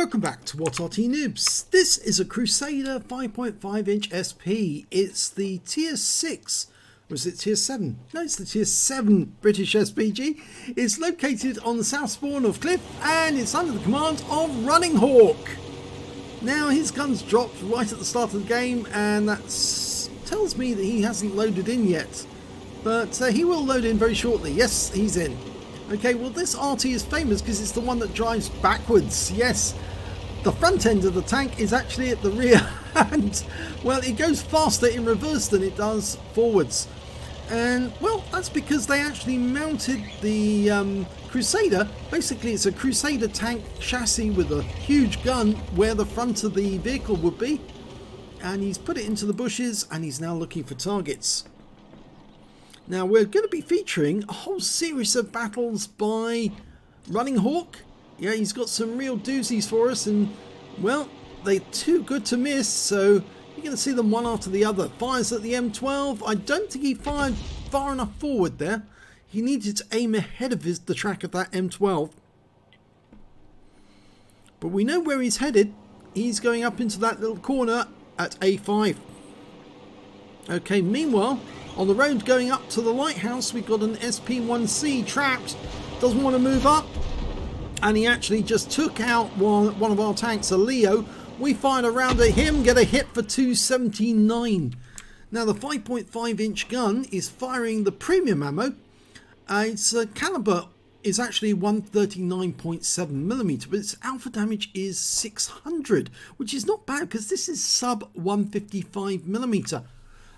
Welcome back to What Arty Noobs. This is a Crusader 5.5-inch SP. It's the tier 6, or is it tier 7? No, it's the tier 7 British SPG. It's located on the south spawn of Cliff and it's under the command of Running Hawk. Now his gun's dropped right at the start of the game and that tells me that he hasn't loaded in yet. But he will load in very shortly. Yes, he's in. Okay, well this Arty is famous because it's the one that drives backwards. Yes, the front end of the tank is actually at the rear and, well, it goes faster in reverse than it does forwards. And, well, that's because they actually mounted the Crusader. Basically, it's a Crusader tank chassis with a huge gun where the front of the vehicle would be. And he's put it into the bushes and he's now looking for targets. Now we're going to be featuring a whole series of battles by Running Hawk. Yeah, he's got some real doozies for us and, well, they're too good to miss, so you're going to see them one after the other. Fires at the M12. I don't think he fired far enough forward there. He needed to aim ahead of the track of that M12. But we know where he's headed. He's going up into that little corner at A5. Okay, meanwhile, on the road going up to the lighthouse, we've got an SP1C trapped, doesn't want to move up, and he actually just took out one of our tanks, a Leo. We fired around at him, get a hit for 279. Now the 5.5-inch gun is firing the premium ammo. Its caliber is actually 139.7mm, but its alpha damage is 600, which is not bad because this is sub 155mm.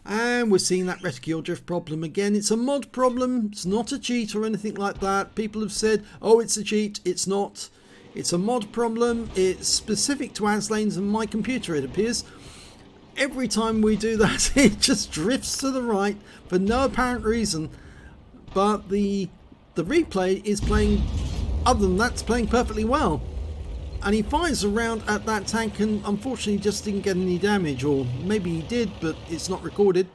And we're seeing that reticule drift problem again. It's a mod problem. It's not a cheat or anything like that. People have said, oh, it's a cheat. It's not. It's a mod problem. It's specific to Aslains and my computer, it appears. Every time we do that, it just drifts to the right for no apparent reason. But the replay is playing, other than that, it's playing perfectly well. And he fires around at that tank and unfortunately just didn't get any damage, or maybe he did but it's not recorded.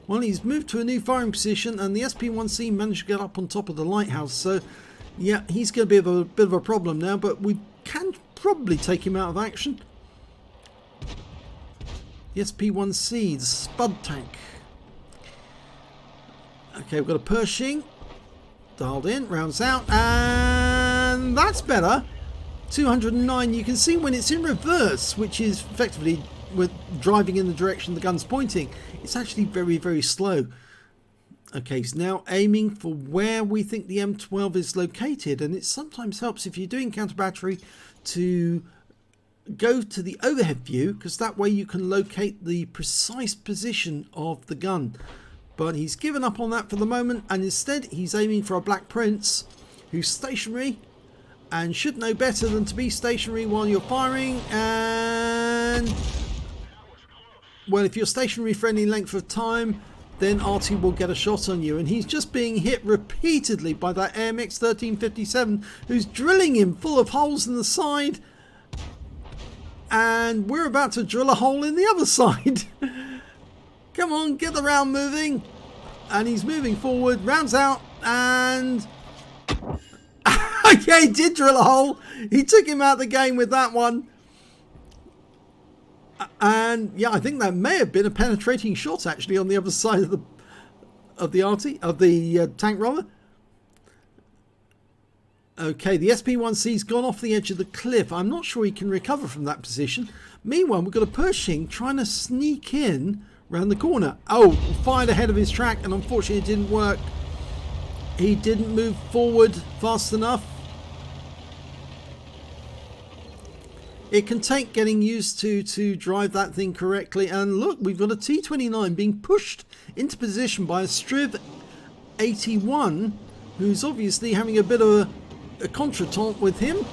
Well, he's moved to a new firing position and the SP1C managed to get up on top of the lighthouse, so yeah, he's going to be a bit of a problem now, but we can probably take him out of action. The SP1C, the Spud tank. Okay, we've got a Pershing dialed in, rounds out, and that's better. 209. You can see when it's in reverse, which is effectively with driving in the direction the gun's pointing, it's actually very, very slow. Okay, so now aiming for where we think the M12 is located, and it sometimes helps if you're doing counter battery to go to the overhead view, because that way you can locate the precise position of the gun. But he's given up on that for the moment, and instead he's aiming for a Black Prince who's stationary and should know better than to be stationary while you're firing. And, well, if you're stationary for any length of time, then Arty will get a shot on you. And he's just being hit repeatedly by that AMX 1357 who's drilling him full of holes in the side. And we're about to drill a hole in the other side. Come on, get the round moving. And he's moving forward, rounds out, and yeah, he did drill a hole. He took him out of the game with that one. And yeah, I think that may have been a penetrating shot actually on the other side of the tank rather. Okay, the SP1C's gone off the edge of the cliff. I'm not sure he can recover from that position. Meanwhile, we've got a Pershing trying to sneak in round the corner. Oh, fired ahead of his track and unfortunately it didn't work. He didn't move forward fast enough. It can take getting used to drive that thing correctly. And look, we've got a T29 being pushed into position by a Striv 81, who's obviously having a bit of a contretemps with him.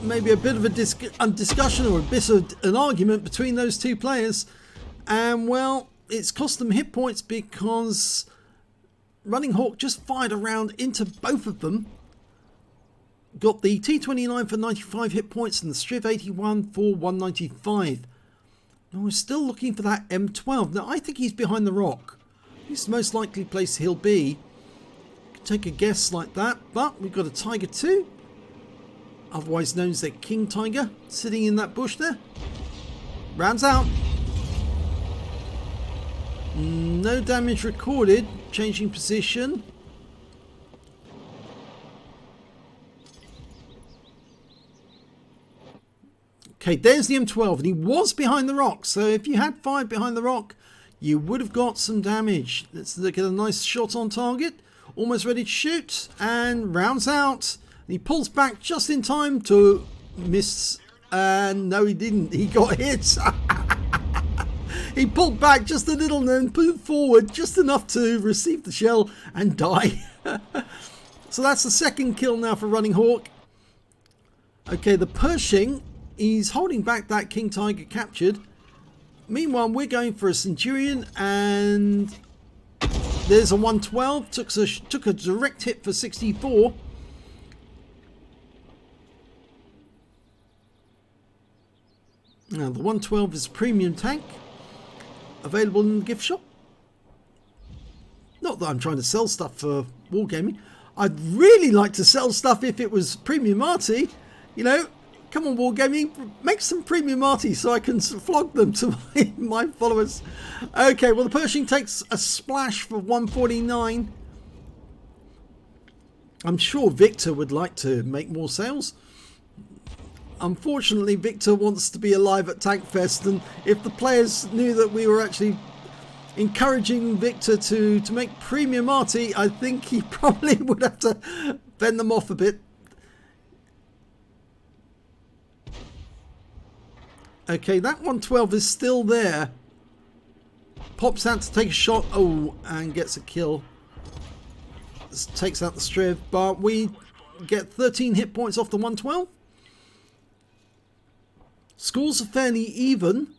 Maybe a bit of a discussion or a bit of an argument between those two players. And, well, it's cost them hit points because Running Hawk just fired around into both of them. Got the T29 for 95 hit points and the Striv 81 for 195. Now we're still looking for that M12. Now I think he's behind the rock. He's the most likely place he'll be. Could take a guess like that, but we've got a Tiger 2. otherwise known as the King Tiger, sitting in that bush there. Rounds out. No damage recorded. Changing position. Okay, there's the M12, and he was behind the rock. So if you had fired behind the rock, you would have got some damage. Let's look at a nice shot on target. Almost ready to shoot, and rounds out. He pulls back just in time to miss. And no, he didn't. He got hit. He pulled back just a little and then moved forward just enough to receive the shell and die. So that's the second kill now for Running Hawk. Okay, the Pershing, he's holding back that King Tiger captured. Meanwhile, we're going for a Centurion, and there's a 112. Took a direct hit for 64. Now, the 112 is a premium tank, available in the gift shop. Not that I'm trying to sell stuff for wargaming. I'd really like to sell stuff if it was premium Arty. You know, come on wargaming, make some premium Arty so I can flog them to my followers. Okay, well the Pershing takes a splash for 149. I'm sure Victor would like to make more sales. Unfortunately, Victor wants to be alive at Tankfest, and if the players knew that we were actually encouraging Victor to make premium Arty, I think he probably would have to bend them off a bit. Okay, that 112 is still there. Pops out to take a shot. Oh, and gets a kill. This takes out the Striv, but we get 13 hit points off the 112. Scores are fairly even,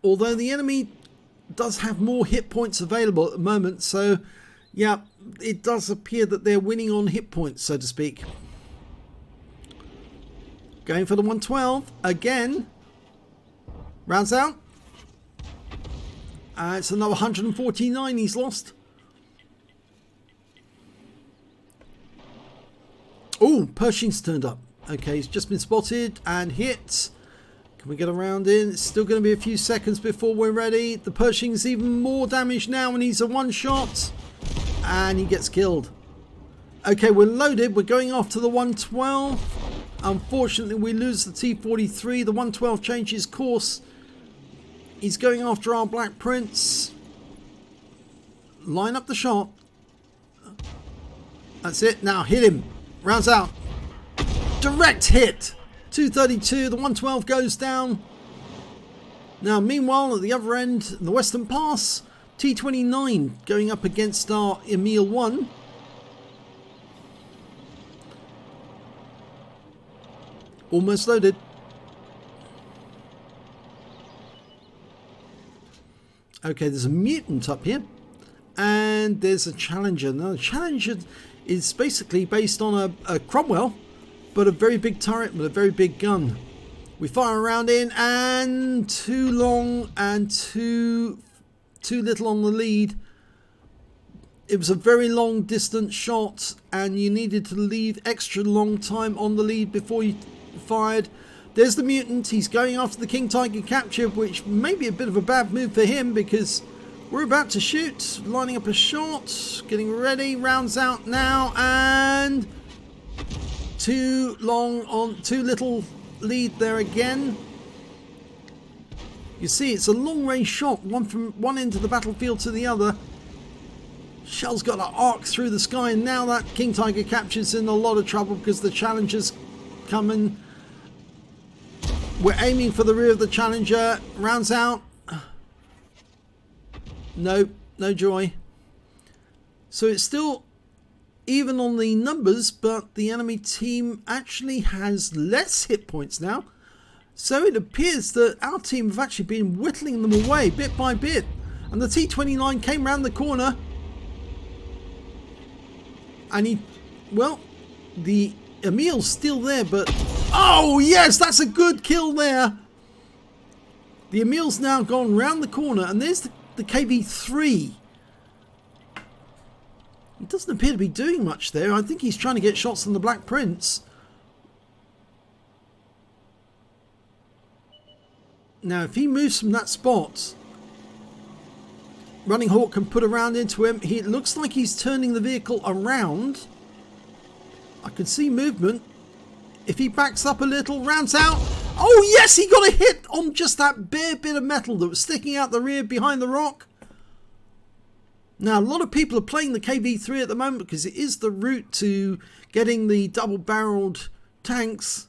although the enemy does have more hit points available at the moment. So, yeah, it does appear that they're winning on hit points, so to speak. Going for the 112 again. Rounds out. It's another 149 he's lost. Oh, Pershing's turned up. Okay, he's just been spotted and hit. Can we get around in? It's still going to be a few seconds before we're ready. The Pershing's even more damage now, and he's a one shot. And he gets killed. Okay, we're loaded. We're going after the 112. Unfortunately, we lose the T-43. The 112 changes course. He's going after our Black Prince. Line up the shot. That's it. Now hit him. Rounds out. Direct hit. 232. The 112 goes down. Now, meanwhile, at the other end, the Western Pass, T-29 going up against our Emil 1. Almost loaded. Okay, there's a mutant up here. And there's a Challenger. Now, the Challenger is basically based on a Cromwell, but a very big turret with a very big gun. We fire around in, and too long and too little on the lead. It was a very long distance shot, and you needed to leave extra long time on the lead before you fired. There's the mutant. He's going after the King Tiger capture, which may be a bit of a bad move for him because we're about to shoot. Lining up a shot, getting ready, rounds out now, and too long on, too little lead there again. You see, it's a long range shot, one from one end of the battlefield to the other. Shell's got an arc through the sky, and now that King Tiger capture's in a lot of trouble because the Challenger's coming. We're aiming for the rear of the Challenger. Rounds out. No joy. So it's still even on the numbers, but the enemy team actually has less hit points now. So it appears that our team have actually been whittling them away bit by bit. And the T-29 came round the corner. And the Emil's still there, but oh yes, that's a good kill there. The Emil's now gone round the corner, and there's the KV-3. He doesn't appear to be doing much there. I think he's trying to get shots on the Black Prince. Now, if he moves from that spot, Running Hawk can put a round into him. It looks like he's turning the vehicle around. I can see movement. If he backs up a little, rounds out. Oh yes, he got a hit on just that bare bit of metal that was sticking out the rear behind the rock. Now, a lot of people are playing the KV3 at the moment because it is the route to getting the double-barreled tanks.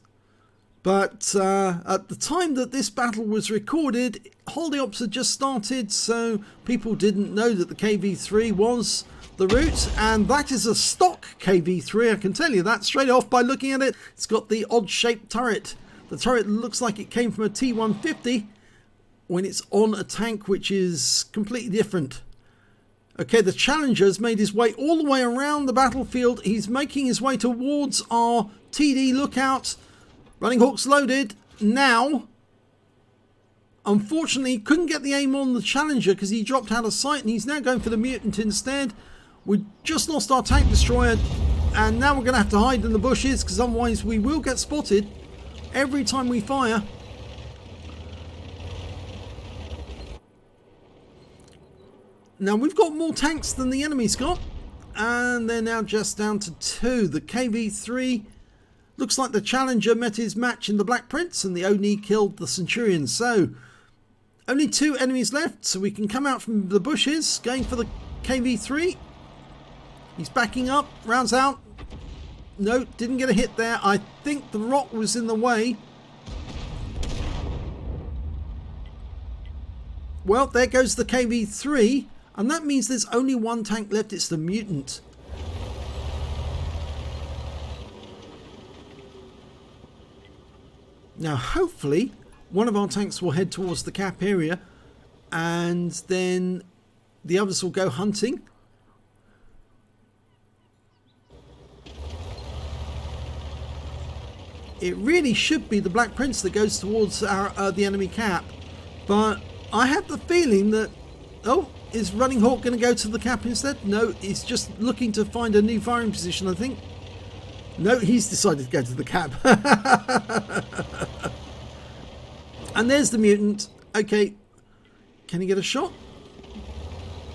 But at the time that this battle was recorded, Holiday Ops had just started, so people didn't know that the KV3 was the route. And that is a stock KV3, I can tell you that straight off by looking at it. It's got the odd-shaped turret. The turret looks like it came from a T150 when it's on a tank which is completely different. Okay, the Challenger's made his way all the way around the battlefield. He's making his way towards our TD lookout. Running Hawk's loaded. Now, unfortunately, couldn't get the aim on the Challenger because he dropped out of sight, and he's now going for the Mutant instead. We just lost our tank destroyer, and now we're going to have to hide in the bushes because otherwise we will get spotted every time we fire. Now, we've got more tanks than the enemy's got, and they're now just down to 2. The KV3 looks like the Challenger met his match in the Black Prince, and the Oni killed the Centurion. So, only 2 enemies left, so we can come out from the bushes, going for the KV3. He's backing up, rounds out. No, didn't get a hit there. I think the rock was in the way. Well, there goes the KV3. And that means there's only 1 tank left. It's the Mutant. Now, hopefully, one of our tanks will head towards the cap area, and then the others will go hunting. It really should be the Black Prince that goes towards the enemy cap, but I have the feeling that... Oh, is Running Hawk going to go to the cap instead? No, he's just looking to find a new firing position, I think. No, he's decided to go to the cap. And there's the Mutant. Okay, can he get a shot?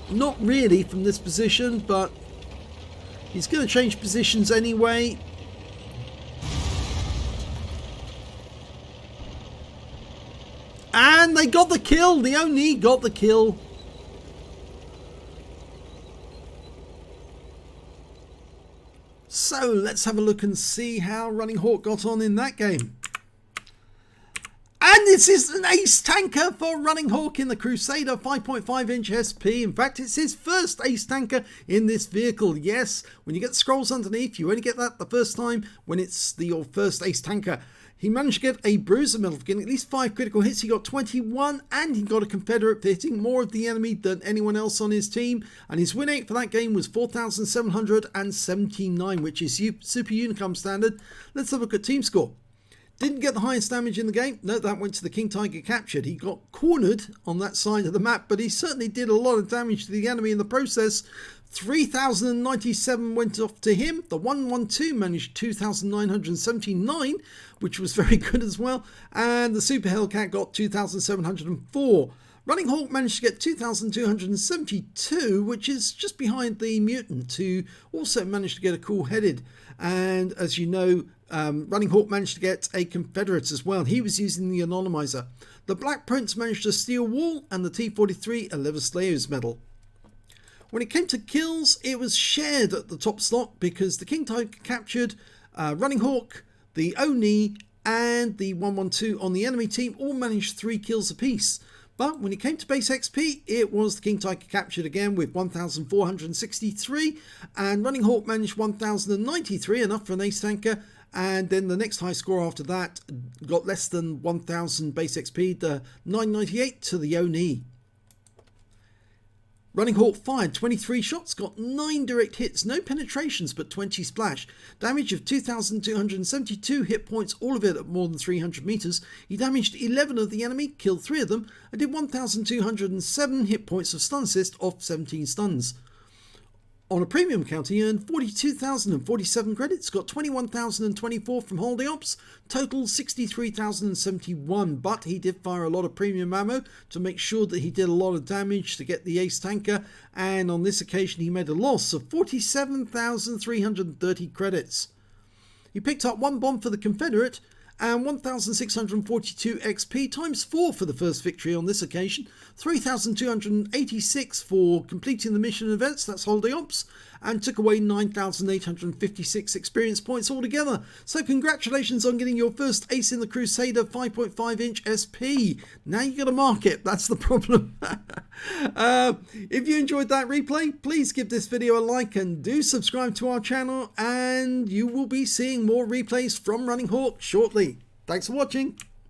Not really from this position, but he's going to change positions anyway. And they got the kill. The Oni got the kill. So let's have a look and see how Running Hawk got on in that game. And this is an Ace Tanker for Running Hawk in the Crusader 5.5-inch SP. In fact, it's his first Ace Tanker in this vehicle. Yes, when you get the scrolls underneath, you only get that the first time when it's your first Ace Tanker. He managed to get a Bruiser medal for getting at least 5 critical hits. He got 21, and he got a Confederate for hitting more of the enemy than anyone else on his team. And his win rate for that game was 4,779, which is Super Unicum standard. Let's have a look at team score. Didn't get the highest damage in the game. No, that went to the King Tiger captured. He got cornered on that side of the map, but he certainly did a lot of damage to the enemy in the process. 3,097 went off to him. The 112 managed 2,979, which was very good as well. And the Super Hellcat got 2,704. Running Hawk managed to get 2,272, which is just behind the Mutant, who also managed to get a cool headed. And as you know, Running Hawk managed to get a Confederate as well. He was using the Anonymizer. The Black Prince managed to steal wall, and the T-43 a Leather Slayer's medal. When it came to kills, it was shared at the top slot because the King Tiger captured Running Hawk, the Oni, and the 112 on the enemy team all managed 3 kills apiece. But when it came to base XP, it was the King Tiger captured again with 1,463, and Running Hawk managed 1,093, enough for an Ace Tanker. And then the next high score after that got less than 1,000 base XP, the 998 to the Oni. Running Hawk fired 23 shots, got 9 direct hits, no penetrations but 20 splash. Damage of 2,272 hit points, all of it at more than 300 meters. He damaged 11 of the enemy, killed 3 of them, and did 1,207 hit points of stun assist off 17 stuns. On a premium account, he earned 42,047 credits, got 21,024 from holding ops, total 63,071, but he did fire a lot of premium ammo to make sure that he did a lot of damage to get the Ace Tanker, and on this occasion he made a loss of 47,330 credits. He picked up 1 bomb for the Confederate, and 1,642 XP times 4 for the first victory on this occasion, 3,286 for completing the mission events, that's holding ops, and took away 9,856 experience points altogether. So congratulations on getting your first ace in the Crusader 5.5-inch SP. Now you got to mark it, that's the problem. If you enjoyed that replay, please give this video a like and do subscribe to our channel, and you will be seeing more replays from Running Hawk shortly. Thanks for watching.